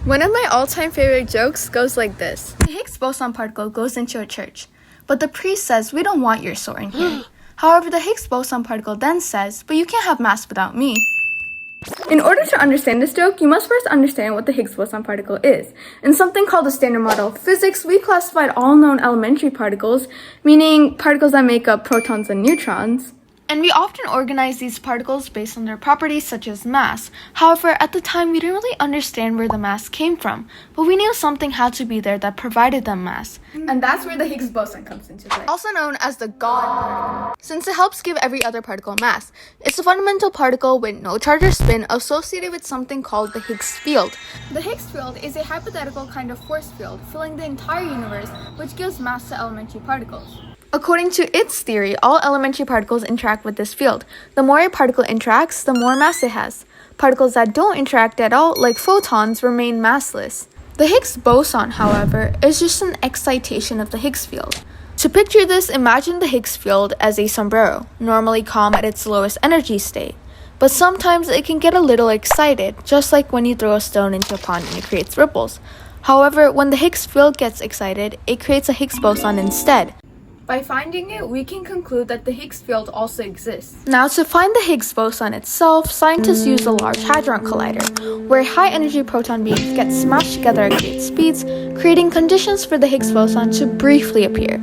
One of my all-time favorite jokes goes like this. The Higgs boson particle goes into a church, but the priest says, "We don't want your soul in here." However, the Higgs boson particle then says, "But you can't have mass without me." In order to understand this joke, you must first understand what the Higgs boson particle is. In something called the Standard Model of Physics, we classified all known elementary particles, meaning particles that make up protons and neutrons. And we often organize these particles based on their properties such as mass. However, at the time, we didn't really understand where the mass came from, but we knew something had to be there that provided them mass. And that's where the Higgs boson comes into play. Also known as the God particle, since it helps give every other particle mass. It's a fundamental particle with no charge or spin associated with something called the Higgs field. The Higgs field is a hypothetical kind of force field filling the entire universe, which gives mass to elementary particles. According to its theory, all elementary particles interact with this field. The more a particle interacts, the more mass it has. Particles that don't interact at all, like photons, remain massless. The Higgs boson, however, is just an excitation of the Higgs field. To picture this, imagine the Higgs field as a sombrero, normally calm at its lowest energy state. But sometimes it can get a little excited, just like when you throw a stone into a pond and it creates ripples. However, when the Higgs field gets excited, it creates a Higgs boson instead. By finding it, we can conclude that the Higgs field also exists. Now, to find the Higgs boson itself, scientists use a Large Hadron Collider, where high-energy proton beams get smashed together at great speeds, creating conditions for the Higgs boson to briefly appear.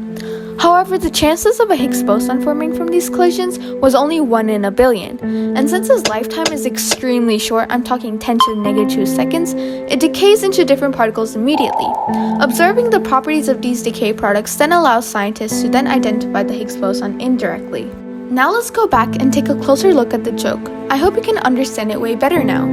However, the chances of a Higgs boson forming from these collisions was only 1 in a billion, and since its lifetime is extremely short, I'm talking 10 to the -2 seconds, it decays into different particles immediately. Observing the properties of these decay products then allows scientists to then identify the Higgs boson indirectly. Now let's go back and take a closer look at the joke. I hope you can understand it way better now.